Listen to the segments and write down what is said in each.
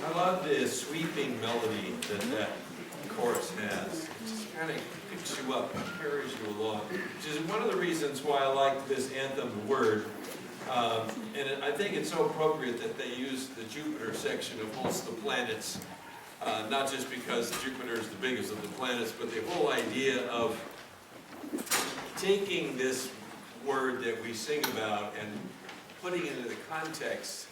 I love the sweeping melody that chorus has. It just kind of picks you up and carries you along, which is one of the reasons why I like this anthem, The Word. I think it's so appropriate that they use the Jupiter section of Holst the Planets, not just because Jupiter is the biggest of the planets, but the whole idea of taking this word that we sing about and putting it into the context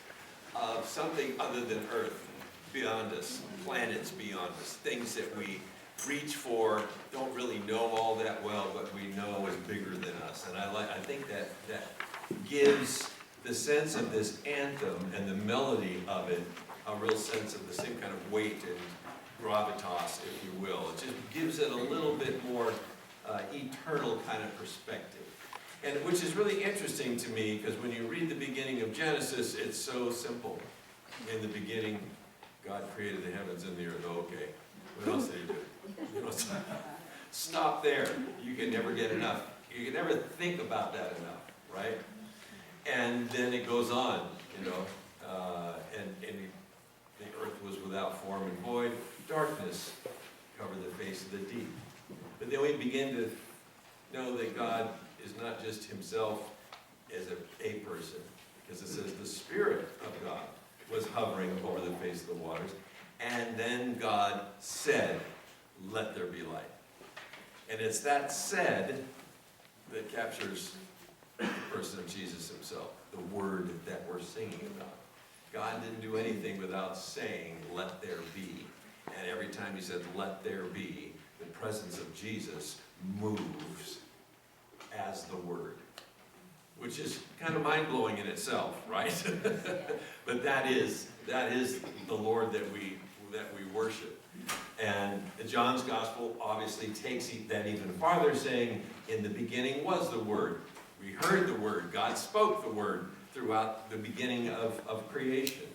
of something other than Earth, beyond us, planets beyond us, things that we reach for, don't really know all that well, but we know is bigger than us. And I think that gives the sense of this anthem and the melody of it a real sense of the same kind of weight and gravitas, if you will. It just gives it a little bit more eternal kind of perspective. And which is really interesting to me, because when you read the beginning of Genesis, it's so simple. In the beginning, God created the heavens and the earth. Okay, what else did he do? You know, stop there. You can never get enough. You can never think about that enough, right? And then it goes on, you know, and the earth was without form and void. Darkness covered the face of the deep. But then we begin to know that God is not just himself as a person, because it says the Spirit of God was hovering over the face of the waters, and then God said, "Let there be light." And it's that said that captures the person of Jesus himself, the word that we're singing about. God didn't do anything without saying, "Let there be." And every time he said, "Let there be," the presence of Jesus moves as the Word, which is kind of mind-blowing in itself, right? But that is the Lord that we worship. And John's Gospel obviously takes that even farther, saying, "In the beginning was the Word." We heard the Word. God spoke the Word throughout the beginning of creation.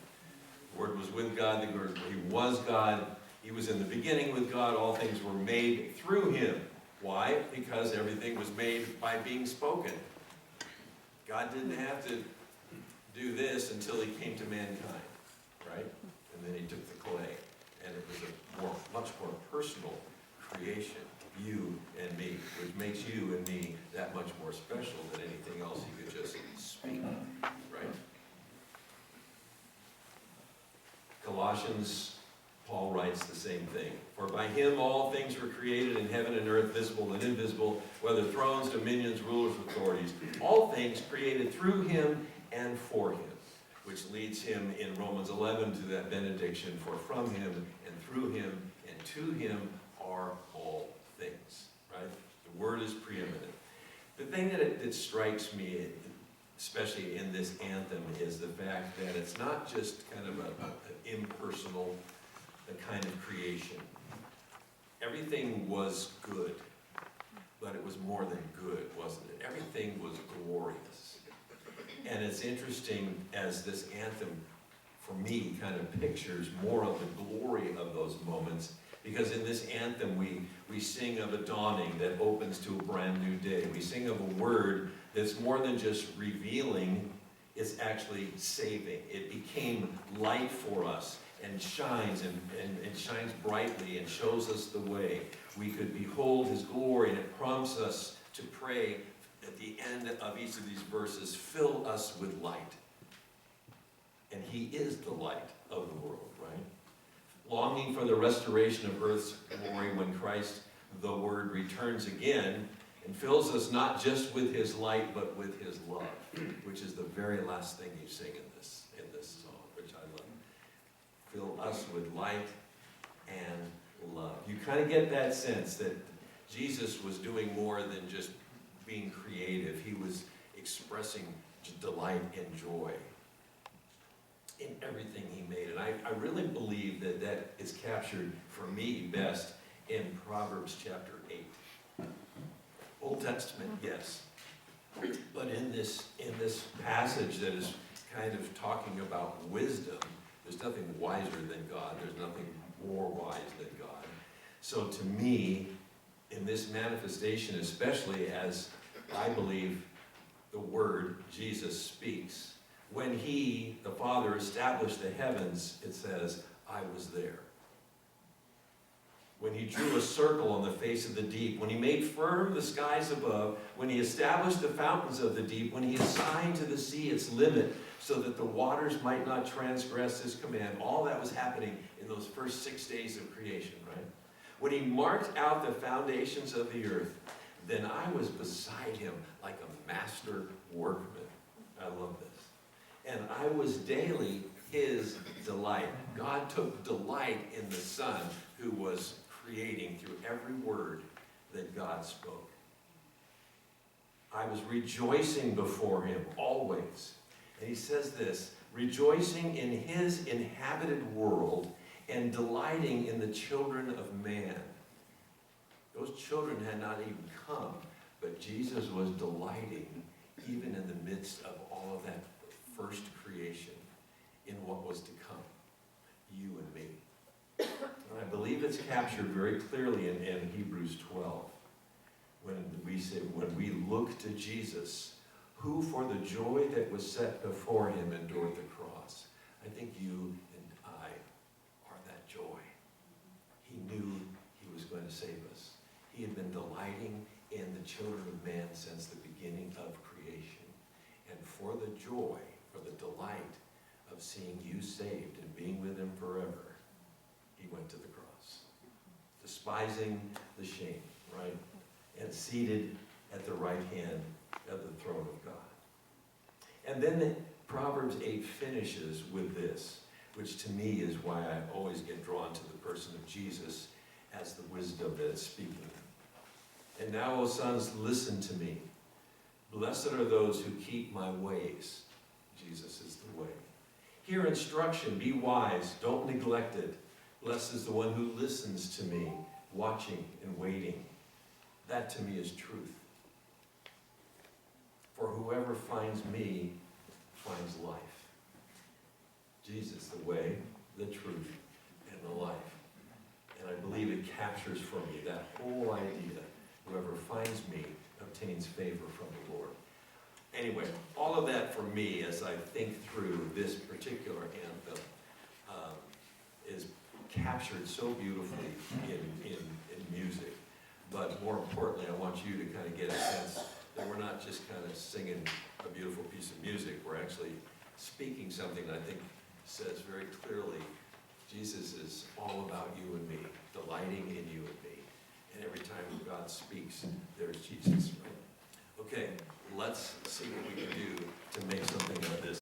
The Word was with God. The Word, he was God. He was in the beginning with God. All things were made through him. Why? Because everything was made by being spoken. God didn't have to do this until he came to mankind, right? And then he took the clay, and it was a much more personal creation, you and me, which makes you and me that much more special than anything else he could just speak, right? Colossians, Paul writes the same thing. "For by him all things were created in heaven and earth, visible and invisible, whether thrones, dominions, rulers, authorities. All things created through him and for him," which leads him in Romans 11 to that benediction, "For from him and through him and to him are all things." Right? The word is preeminent. The thing that strikes me, especially in this anthem, is the fact that it's not just kind of an impersonal kind of creation. Everything was good, but it was more than good, wasn't it? Everything was glorious. And it's interesting as this anthem, for me, kind of pictures more of the glory of those moments, because in this anthem we sing of a dawning that opens to a brand new day. We sing of a word that's more than just revealing, it's actually saving. It became light for us, and shines and shines brightly and shows us the way. We could behold his glory, and it prompts us to pray at the end of each of these verses, "Fill us with light." And he is the light of the world, right? Longing for the restoration of earth's glory when Christ, the Word, returns again and fills us not just with his light, but with his love, which is the very last thing you sing in this song, which I love. Fill us with light and love. You kind of get that sense that Jesus was doing more than just being creative. He was expressing delight and joy in everything he made. And I really believe that is captured, for me, best in Proverbs chapter 8. Old Testament, yes. But in this passage that is kind of talking about wisdom, there's nothing wiser than God. There's nothing more wise than God. So to me, in this manifestation, especially as I believe the Word, Jesus, speaks, when he, the Father, established the heavens, it says, I was there. When he drew a circle on the face of the deep, when he made firm the skies above, when he established the fountains of the deep, when he assigned to the sea its limit so that the waters might not transgress his command, all that was happening in those first 6 days of creation, right? When he marked out the foundations of the earth, then I was beside him like a master workman. I love this. And I was daily his delight. God took delight in the Son who was creating through every word that God spoke. I was rejoicing before him always. And he says this, rejoicing in his inhabited world and delighting in the children of man. Those children had not even come, but Jesus was delighting even in the midst of all of that first creation in what was to come, you and me. And I believe it's captured very clearly in Hebrews 12 when we say, when we look to Jesus, who for the joy that was set before him endured the cross. I think you and I are that joy. He knew he was going to save us. He had been delighting in the children of man since the beginning of creation. And for the joy, for the delight of seeing you saved and being with him forever, he went to the cross, despising the shame, right? And seated at the right hand of the throne of God. And then Proverbs 8 finishes with this, which to me is why I always get drawn to the person of Jesus as the wisdom that is speaking. And now, O sons, listen to me. Blessed are those who keep my ways. Jesus is the way. Hear instruction, be wise, don't neglect it. Blessed is the one who listens to me, watching and waiting. That to me is truth. For whoever finds me finds life. Jesus, the way, the truth, and the life. And I believe it captures for me that whole idea. Whoever finds me obtains favor from the Lord. Anyway, all of that for me as I think through this particular anthem is captured so beautifully in music. But more importantly, I want you to kind of get a sense that we're not just kind of singing a beautiful piece of music. We're actually speaking something that I think says very clearly, Jesus is all about you and me, delighting in you and me. And every time God speaks, there's Jesus, right? Okay, let's see what we can do to make something of this.